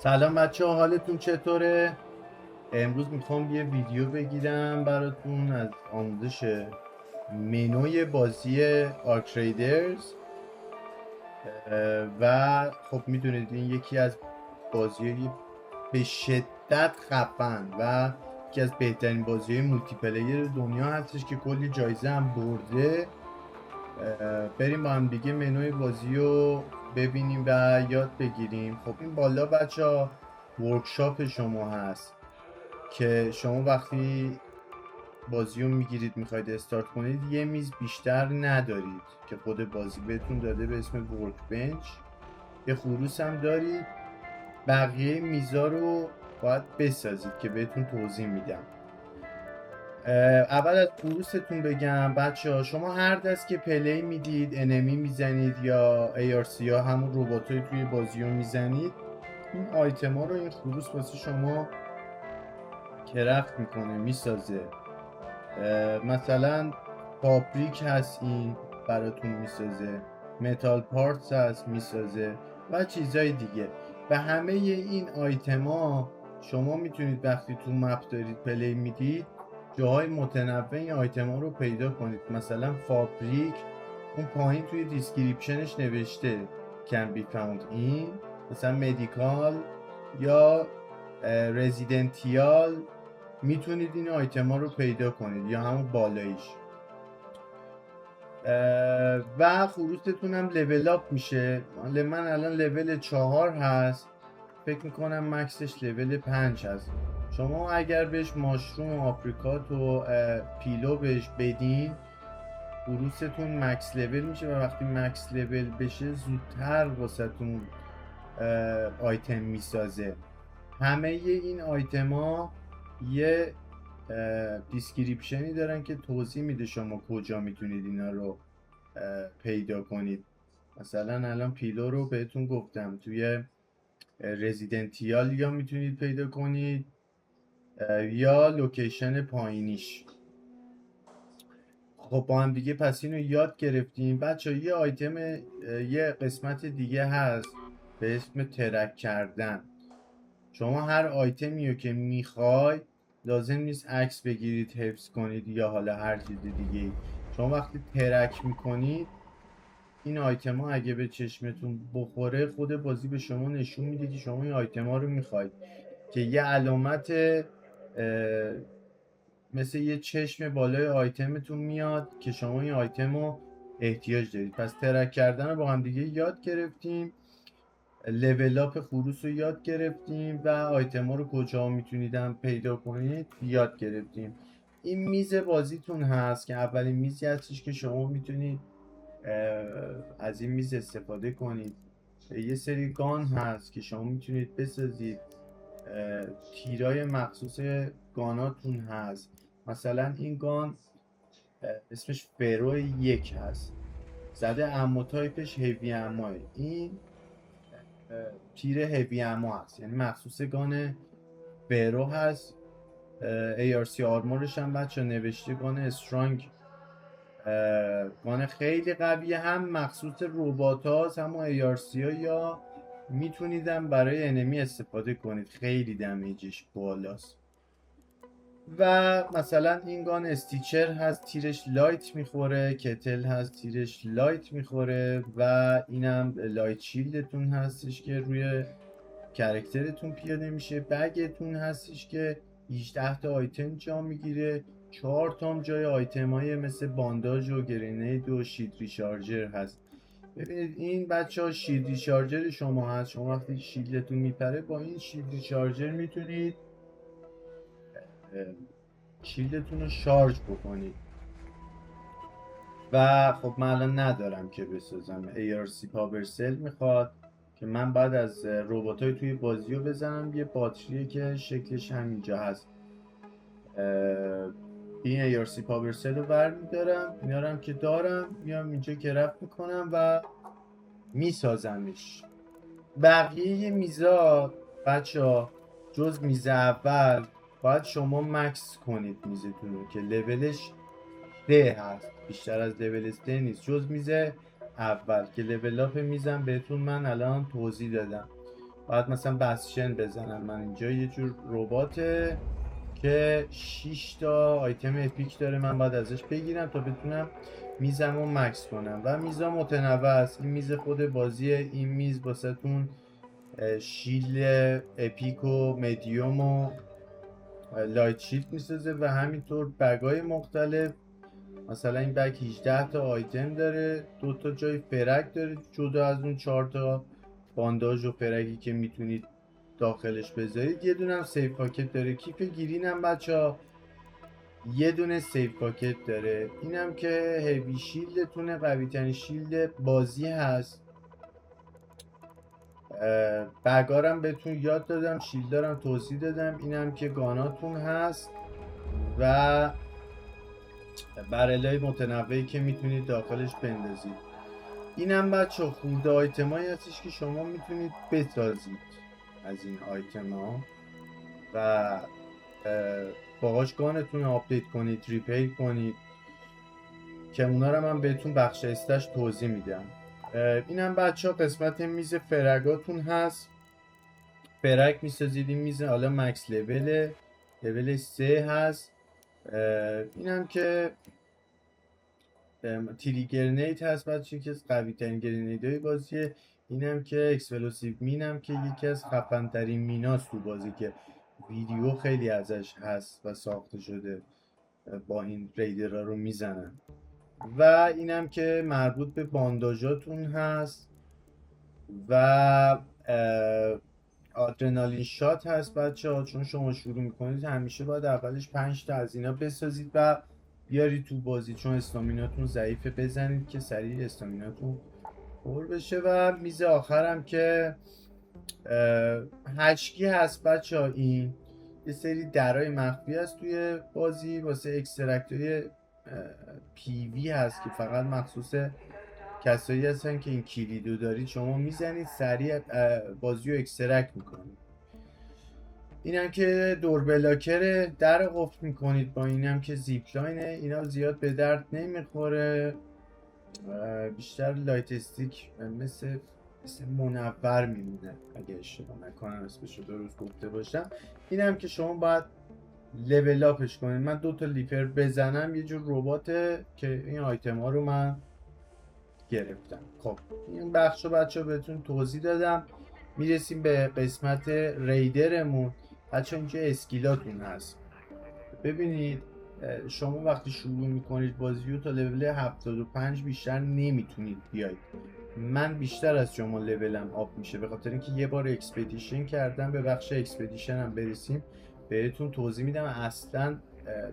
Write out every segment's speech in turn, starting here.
سلام بچه ها، حالتون چطوره؟ امروز میخوام یه ویدیو بگیرم براتون از آموزش منوی بازی آرکریدرز و خب میدونید این یکی از بازی به شدت خفن و یکی از بهترین بازی مولتی پلیر دنیا هستش که کلی جایزه هم برده. بریم با هم دیگه منوی بازی رو ببینیم و یاد بگیریم. خب این بالا بچه ها ورکشاپ شما هست که شما وقتی بازی رو میگیرید میخواید استارت کنید یه میز بیشتر ندارید که خود بازی بهتون داده به اسم ورک بنچ. یه خروس هم دارید، بقیه میزا رو باید بسازید که بهتون توضیح میدم. اول از خروستون بگم بچه ها، شما هر دست که پلی میدید انمی میزنید یا ARC ها همون روبات های توی بازی رو میزنید، این آیتم ها رو این خروس واسه شما کرفت میکنه، میسازه. مثلا پاپریک هست، این براتون میسازه، متال پارتس هست میسازه و چیزای دیگه. و همه این آیتما شما میتونید وقتی تو مپ دارید پلی میدید جاهای متنوع این آیتما رو پیدا کنید. مثلا فابریک اون پایین توی دیسکریپشنش نوشته can be found in مثلا مدیکال یا رزیدنتیال، میتونید این آیتما رو پیدا کنید یا همون بالاییش. و خروستتون هم لول اپ میشه. من الان لول 4 هست، فکر میکنم مکسش لول 5 هست. شما اگر بهش ماشروم و آپریکات و پیلو بهش بدین خروستتون مکس لول میشه و وقتی مکس لول بشه زودتر واسهتون آیتم میسازه. همه این آیتما یه دیسکریپشنی دارن که توضیح میده شما کجا میتونید اینا رو پیدا کنید. مثلا الان پیلو رو بهتون گفتم توی رزیدنتیال یا میتونید پیدا کنید یا لوکیشن پایینیش. خب با هم دیگه پس اینو یاد گرفتیم بچه. یه آیتم یه قسمت دیگه هست به اسم ترک کردن. شما هر آیتمی رو که میخوای لازم نیست عکس بگیرید حفظ کنید یا حالا هر چیز دیگه. شما وقتی ترک میکنید این آیتم ها اگه به چشمتون بخوره خود بازی به شما نشون میده که شما این آیتم ها رو میخواید، که یه علامت مثل یه چشم بالای آیتمتون میاد که شما این آیتم رو احتیاج دارید. پس ترک کردن رو با هم دیگه یاد گرفتیم، لول اپ خروس رو یاد گرفتیم و آیتم ها رو کجا میتونیدم پیدا کنید یاد گرفتیم. این میز بازیتون هست که اولین میزی هستش که شما میتونید از این میز استفاده کنید. یه سری گان هست که شما میتونید بسازید. تیرای مخصوص گاناتون هست. مثلا این گان اسمش فرو 1 هست، زده امو تایپش هیوی اماه. این تیر هیوی امو هست، یعنی مخصوص گان فرو هست. ARC آرمورش هم بچه نوشته گان استرانگ، گان خیلی قویه، هم مخصوص روبات هاست همون ARC ها، یا میتونیدم برای انمی استفاده کنید، خیلی دمیجش بالاست. و مثلا این گان استیچر هست، تیرش لایت میخوره. کتل هست، تیرش لایت میخوره. و اینم لایت شیلدتون هستش که روی کرکترتون پیاده میشه. بگتون هستش که 18 تا آیتم جا میگیره. 4 تا جای آیتم های مثل بانداژ و گرینید و شیلد ریچارجر هست. ببینید این بچه ها شیلد ریچارجر شما هست. شما وقتی شیلدتون میپره با این شیلد ریچارجر میتونید شیلدتون رو شارژ بکنید. و خب من الان ندارم که بسازم. ARC پاور سل میخواد که من بعد از روباتای توی بازی رو بزنم. یه باتریه که شکلش همینجا هست. این ARC پاور سل رو برمیدارم میارم که دارم، میام اینجا کرفت میکنم و میسازمش. بقیه میزا بچه ها جز میز اول باید شما مکس کنید میزتون رو که لولش 3 هست، بیشتر از لول 3 نیست، جز میز اول که لول اپ میزم بهتون من الان توضیح دادم. بعد مثلا بسشن بزنم. من اینجا یه جور رباته که 6 تا آیتم اپیک داره، من باید ازش بگیرم تا بتونم میزم رو مکس کنم. و میزا متنوع است. این میز خود بازیه، این میز واسه تون شیل اپیک و مدیوم و لایت شیلد میسازه و همینطور بگای مختلف. مثلا این بگ 18 تا آیتم داره، 2 تا جای فرک داره جدا از اون 4 تا بانداژ و فرکی که میتونید داخلش بذارید. یه دونه هم سیف پاکت داره. کیف گیرین هم بچه‌ها یه دونه سیف پاکت داره. اینم که هیوی شیلدتونه، قوی ترین شیلد بازی هست. بگارم بهتون یاد دادم، شیلدارم توضیح دادم. اینم که گاناتون هست و برلای متنوعی که میتونید داخلش بندازید. اینم بچه خورده آیتمایی هستش که شما میتونید بسازید از این آیتم ها و باهاش گانتون آپدیت کنید، ریپیر کنید، که اونا رو من بهتون بخش استش توضیح میدم. اینم بچه ها قسمت میز فرگاتون هست. فرگ میسازید. این میز حالا مکس لول 3 هست. اینم که تیری گرنیت هست بچه که از قوی ترین گرنیت های بازیه. اینم که اکسپلوسیو مینم که یکی از خفن ترین میناست تو بازی که ویدیو خیلی ازش هست و ساخته شده، با این ریدرها رو میزنن. و اینم که مربوط به بانداژاتون هست و آدرنالین شات هست بچه ها. چون شما شروع میکنید همیشه باید اولش 5 تا از اینا بسازید و بیارید تو بازی، چون استامیناتون ضعیفه بزنید که سریع استامیناتون پر بشه. و میز آخرم که هشکی هست بچه ها. این یه سری درای مخفی هست توی بازی واسه اکسترکتوری پیوی هست که فقط مخصوص کسایی هستن که این کلیدو دارید شما میزنید سریع بازی رو اکسترکت میکنید. اینم که دور بلاکر در قفل میکنید. با اینم که زیپلاینه. اینا زیاد به درد نمیخوره، بیشتر لایت استیک مثل منور میمونه اگه اشتباه نکنم اسمشو درست گفته باشم. اینم که شما باید لول اپش کنید. من 2 تا لیپر بزنم یه جور رباته که این آیتم ها رو من گرفتم. خب این بخش رو بچه بهتون توضیح دادم. میرسیم به قسمت ریدرمون. بچه اینجا اسکیلاتون هست. ببینید شما وقتی شروع میکنید بازی رو تا لول 75 بیشتر نمیتونید بیاید. من بیشتر از شما لولم آپ میشه به خاطر اینکه یه بار اکسپدیشن کردم. به بخش اکسپدیشن هم برسیم بهتون توضیح میدم. اصلا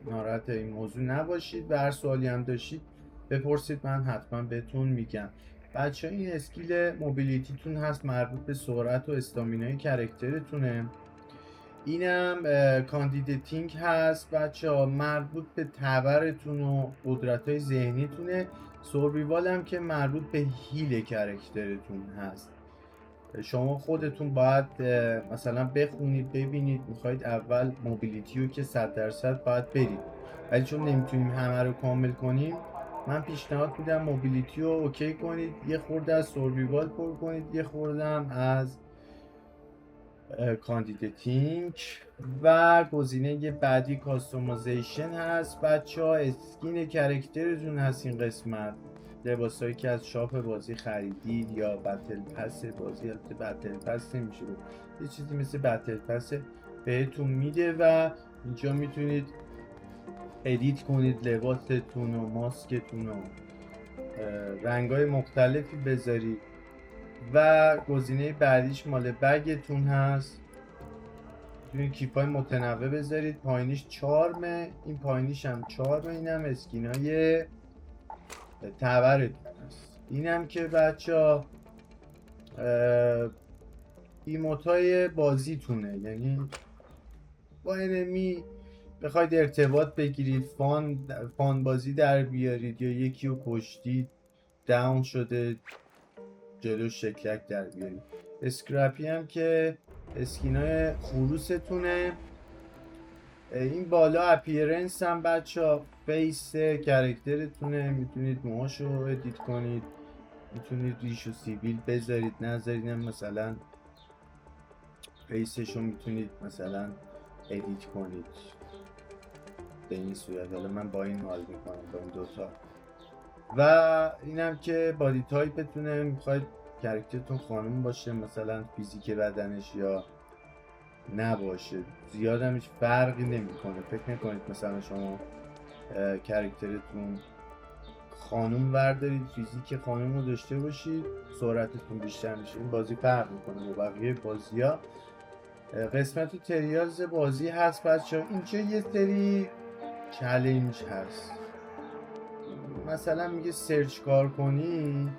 ناراحت این موضوع نباشید و هر سوالی هم داشتید بپرسید، من حتما بهتون میگم. بچه این اسکیل موبیلیتیتون هست، مربوط به سرعت و استامینای کرکترتونه. اینم کاندیدیتینگ هست بچه ها، مربوط به تبرتون و قدرت های ذهنیتونه. سورویوال هم که مربوط به هیل کرکترتون هست. شما خودتون باید مثلا بخونید ببینید میخواید اول موبیلیتی رو که 100% باید برید، ولی چون نمیتونیم همه رو کامل کنیم من پیشنهاد میدم موبیلیتی رو اوکی کنید، یه خورده از سورویوال پر کنید، یه خورده هم از کاندیدیتینگ. و گزینه بعدی کاستومایزیشن هست بچه ها. اسکین کرکترتون هست این قسمت، لباسایی که از شاپ بازی خریدید یا بتل پس بازی. البته بتل پس نمیشه بود، یه چیزی مثل بتل پس بهتون میده و اینجا میتونید ادیت کنید لباستون و ماسکتون و رنگای مختلفی بذارید. و گزینه بعدیش مال بگتون هست، میتونید کیفای متنوع بذارید. پایینیش چارمه، این پایینیش هم چارمه. اینم اسکینای تبرتون هست. اینم که بچه ها ایموتای بازیتونه، یعنی با انمی بخواید ارتباط بگیرید، فان بازی در بیارید یا یکی رو کشتید داون شده جلو شکلک در بیارید. اسکرپی هم که اسکینای خروستونه. این بالا اپیرنس هم بچه ها فیس کرکترتونه، میتونید موهاشو ادیت کنید، میتونید ریش و سیبیل بذارید نذارید. مثلا فیسش رو میتونید مثلا ادیت کنید به این صورت. حالا من با این حال میکنم با این دوتا. و اینم که بادی تایپتونه، میخواید کرکترتون خانم باشه مثلا فیزیک بدنش یا نباشه، زیاد هم هیچ فرقی نمیکنه. فکر نکنید مثلا شما کرکترتون خانوم بردارید فیزیک خانوم رو داشته باشید سرعتتون بیشتر میشه. این بازی فرق میکنه با بقیه بازی ها. قسمت تریالز بازی هست بچه ها. اینجا یه سری چالش هست، مثلا میگه سرچ کار کنی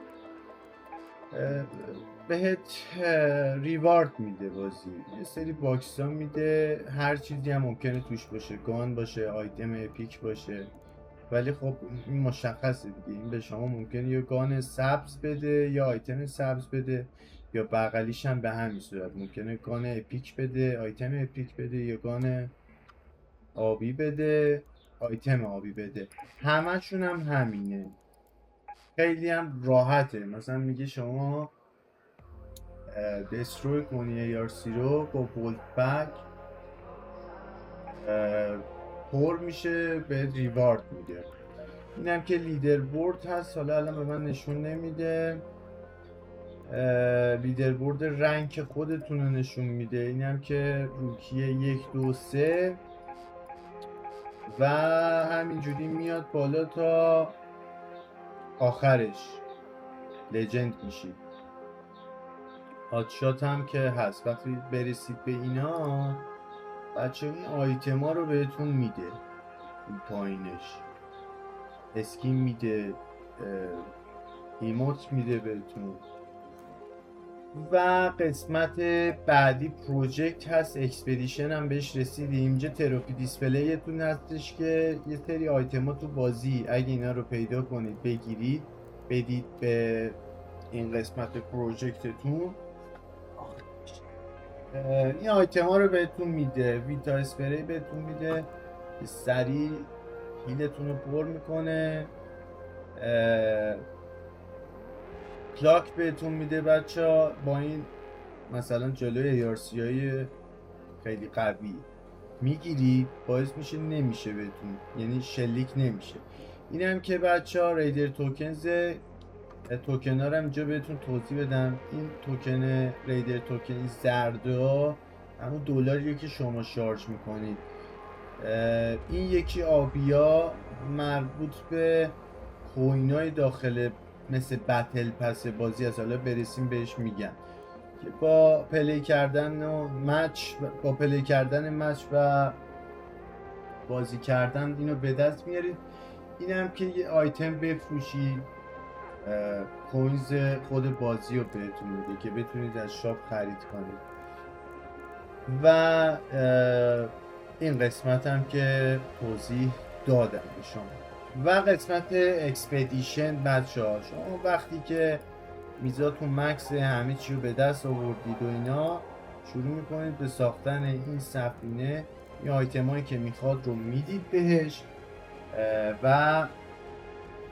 بهت ریوارد میده بازی، یه سری باکس ها میده، هر چیزی هم ممکنه توش باشه، گان باشه، آیتم اپیک باشه. ولی خب این مشخصه دیگه، این به شما ممکنه یا گان سبز بده یا آیتم سبز بده، یا بغلیش هم به همین صورت ممکنه گان اپیک بده، آیتم اپیک بده، یا گان آبی بده، آیتم آبی بده. همشون هم همینه، خیلی هم راحته. مثلا میگه شما دستروی کنی ARC رو با بولت بک پر میشه به ریوارد میده. اینم که لیدر بورد هست، حالا الان به من نشون نمیده. لیدر بورد رنک خودتون رو نشون میده. اینم که روکی 1 2 3 و همینجوری میاد بالا تا آخرش لجند میشید. هاتشات هم که هست. وقتی برسید به اینا بچه این آیتما رو بهتون میده، این پایینش اسکین میده، ایموت میده بهتون. و قسمت بعدی پروژکت هست، اکسپدیشن هم بهش رسیدیم. اینجا تروفی دیسپلیتون هستش که یه سری آیتما تو بازی اگه اینا رو پیدا کنید بگیرید بدید به این قسمت پروژکتتون، این آیتما رو بهتون میده. ویتا اسپری بهتون میده که سریع هیلتون رو پر میکنه. پلاک بهتون میده بچه ها، با این مثلا جلوی ایارسی های خیلی قوی میگیری باعث میشه نمیشه بهتون، یعنی شلیک نمیشه. این هم که بچه ها ریدر توکنز، توکن ها رو هم اینجا بهتون توضیح بدم. این توکن ریدر توکن زرده ها همون دلاریه که شما شارژ میکنید. این یکی آبیا مربوط به کوینای داخل مثل بتل پس بازی از حالا برسیم بهش میگم که با پلی کردن و مچ و بازی کردن اینو به دست میارید. اینم که یه آیتم بفروشید کوینز خود بازی رو بهتون میده که بتونید از شاپ خرید کنید. و این قسمت هم که توضیح دادم به شما. و قسمت اکسپدیشن بچه ها، شما وقتی که میزاتون مکس همه چی رو به دست آوردید و اینا شروع میکنید به ساختن این سفینه. این آیتم هایی که میخواد رو میدید بهش و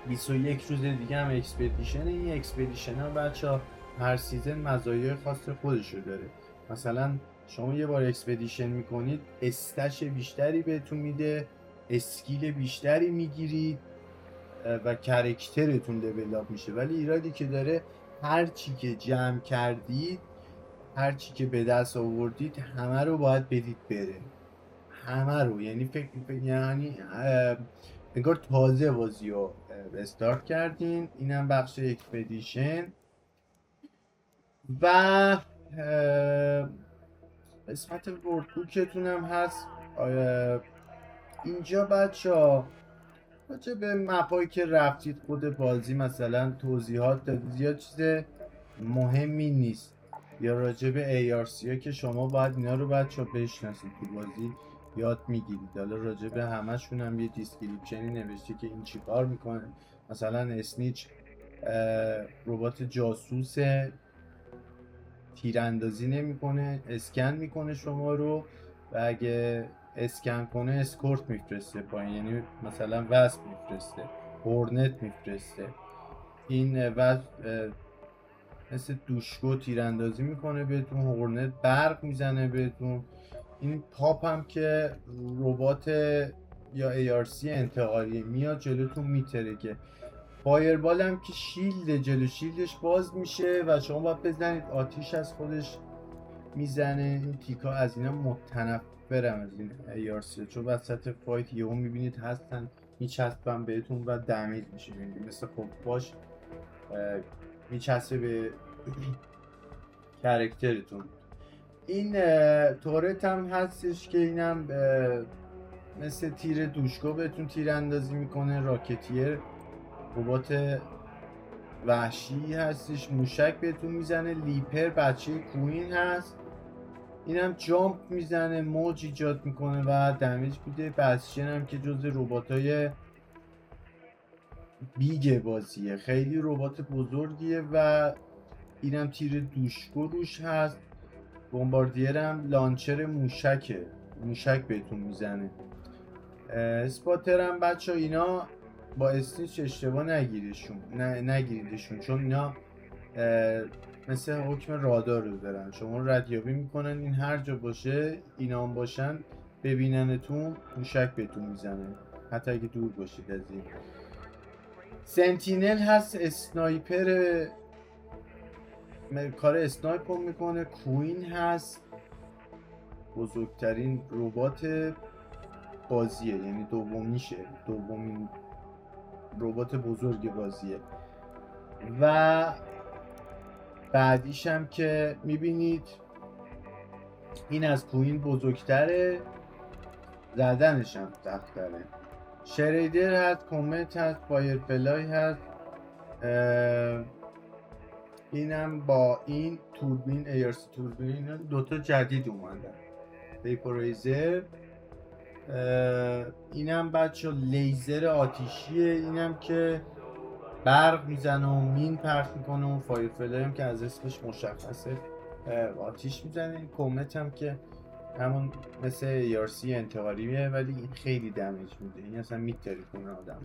21 روز دیگه هم اکسپدیشن. این اکسپدیشن ها بچه ها هر سیزن مزایای خاص خودش رو داره. مثلا شما یه بار اکسپدیشن میکنید استش بیشتری بهتون میده، اسکیل بیشتری میگیرید و کرکترتون لول میشه. ولی ایرادی که داره هر چی که جمع کردید، هر چی که به دست آوردید همه رو باید بدید بره، همه رو. یعنی یعنی انگار تازه بازی رو استارت کردین. اینم بخش اکسپدیشن. و قسمت ورد بوکتون هم هست اینجا بچه ها. راجع به مپایی که رفتید خود بازی مثلا توضیحات داد، زیاد چیز مهمی نیست. یا راجع به ARC ها که شما باید اینا رو بچه ها بشناسید تو بازی یاد میگیرید. حالا راجع به همشون هم یه دیسکریپشنی نوشته که این چی کار میکنه. مثلا اسنیچ ربات جاسوس، تیراندازی نمیکنه، اسکن میکنه شما رو و اگه اسکن کنه اسکورت میفرسته پایین، یعنی مثلا وصل میفرسته، هورنت میفرسته. این وصل مثل دوشکو تیراندازی میکنه بهتون، هورنت برق میزنه بهتون. این پاپ هم که ربات یا ARC انتقالی میاد جلوتون میترکه. فایربال هم که جلو شیلدش باز میشه و شما باید بزنید آتیش از خودش میزنه. این تیکا از اینا متنفرم، از این ARC، چون وسط فایت یهو میبینید هستن میچسبن بهتون و دمیج میشه. مثل خفاش میچسبه به کرکترتون. این تورت هم هستش که اینم مثل تیر دوشکو بهتون تیر اندازی میکنه. راکتیر ربات وحشی هستش، موشک بهتون میزنه. لیپر بچه کوین هست، اینم جامپ میزنه، موج ایجاد میکنه و دمیج میده. بسشن هم که جز رباتای بیگ بازیه، خیلی ربات بزرگیه و اینم تیر دوشکو روش هست. بمباردیر هم لانچر موشکه، موشک بهتون میزنه. اسپاتر هم بچه اینا با استیچ اشتباه نگیریدشون چون اینا مثل حکم رادار رو دارن، شما ردیابی میکنن، این هر جا باشه اینا هم باشن ببیننتون موشک بهتون میزنه حتی اگه دور باشید از این. سنتینل هست، اسنایپر، کار اسنایپ میکنه. کوین هست، بزرگترین ربات بازیه، یعنی دومین ربات بزرگ بازیه. و بعدیش هم که میبینید این از کوین بزرگتره، زدنش هم سخت‌تره. شریدر هست، کومت هست، فایرفلای هست. اینم با این توربین ARC توربین دوتا جدید اومدن. ویپوریزر، اینم بچه لیزر آتیشیه، اینم که برق میزنه و مین پخش میکنه و فایرفلای هم که از اسمش مشخصه آتیش میزنه. این کومت هم که همون مثل ARC انتقالیه ولی این خیلی دمیج میده، این اصلا میترکونه آدم.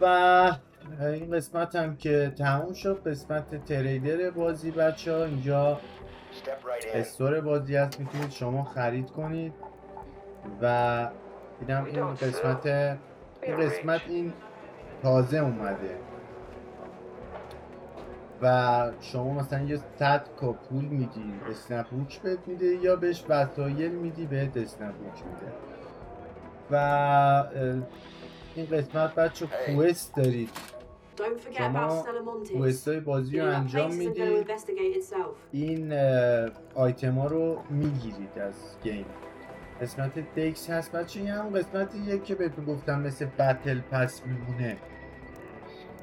و این قسمت هم که تموم شد، قسمت تریدر بازی بچه ها. اینجا استور بازی هست، میتونید شما خرید کنید و اینم این قسمت این تازه اومده و شما مثلا یه 100 کا پول میدی اسنپ هوک بهت میده یا بهش وسایل میدی بهت اسنپ هوک میده. و این قسمت بچه کوست دارید، شما کوست های بازی رو انجام میدید، این آیتم ها رو میگیرید از گیم. قسمت دکس هست بچه، این هم قسمتیه که بهتون گفتم مثل بتل پس میمونه.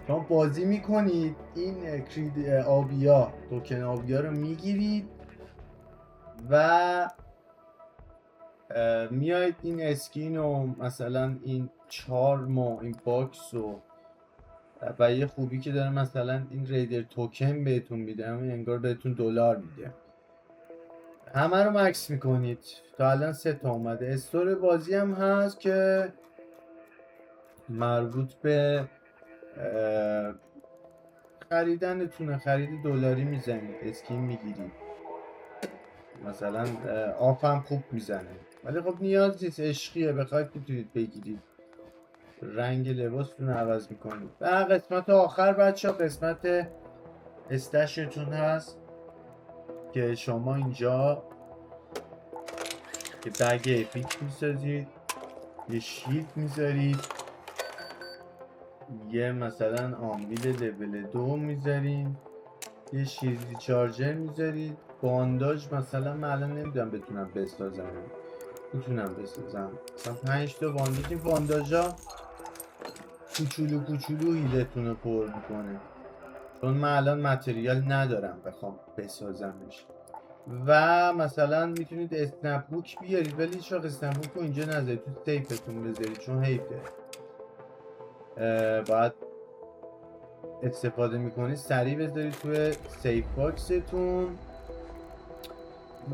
شما بازی میکنید، این کرید آبیا، توکن آبیا رو میگیرید و میاید این اسکین و مثلا این چارم و این باکس و یه خوبی که داره مثلا این ریدر توکن بهتون میده، همین انگار بهتون دلار میده. همه رو مکس میکنید تا الان 3 تا اومده. استور بازی هم هست که مربوط به خریدنتونه، خرید دلاری میزنید اسکین میگیرید، مثلا آف هم خوب میزنه ولی خب نیاز نیست، عشقیه، بخواید میتونید بگیرید، رنگ لباستون عوض میکنید. و قسمت آخر بچه ها قسمت استشتون هست که شما اینجا که بگ اپیک میسازید، یه شیلد میذارید، یه مثلا آمبیل لول 2 میذارید، یه شیلدی چارجر میذارید، بانداج مثلا من الان نمیدونم بتونم بسازم، میتونم بسازم مثلا 5 تا بانداج. این بانداجا کوچولو هیلتون رو پر میکنه چون من الان متریال ندارم بخوام بسازمش. و مثلا میتونید اسنپ هوک بیارید ولی هیچ وقت اسنپ هوک رو اینجا نذارید، تو سیفتون بذارید چون حیفه. باید استفاده میکنید سریع بذارید توی سیف باکستون.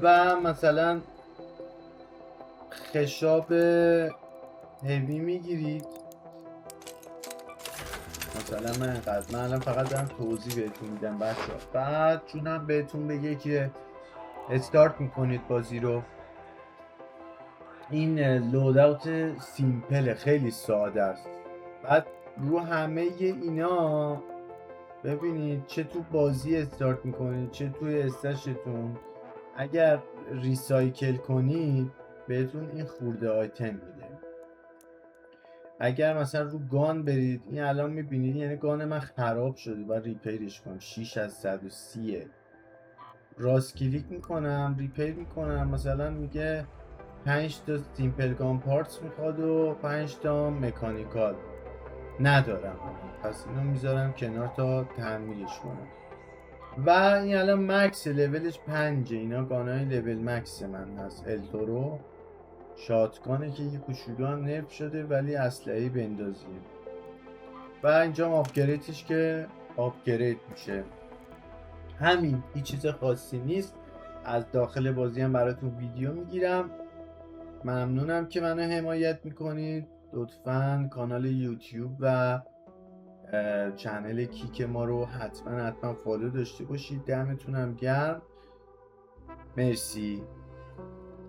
و مثلا خشاب هیوی میگیرید مثلا من اینقدر، من الان فقط دارم توضیح بهتون میدم بچه ها. بعد چونم بهتون بگه که استارت میکنید بازی رو، این لوداوت سیمپل خیلی ساده است. بعد رو همه اینا ببینید چه تو بازی استارت میکنید چه توی استشتون، اگر ریسایکل کنید بهتون این خورده آیتم میده. اگر مثلا رو گان برید، این الان میبینید یعنی گان من خراب شده و ریپیرش کنم، 6 از 130. راست کلیک میکنم ریپیر میکنم، مثلا میگه 5 تا سیمپل گان پارتس میخواد و 5 تا مکانیکال ندارم، پس اینو میذارم کنار تا تعمیرش کنم. و این الان مکس لولش 5، اینا گانای لول مکس من هست. التورو شاتگانه که یه کوچولو هم نرف شده ولی اسلحه بندازیه. و اینجا آپگریدش که آپگرید میشه. همین، هیچ چیز خاصی نیست. از داخل بازی هم براتون ویدیو میگیرم. ممنونم که منو حمایت میکنید. لطفاً کانال یوتیوب و چنل کیک ما رو حتما فالو داشته باشید. دمتونم گرم. مرسی.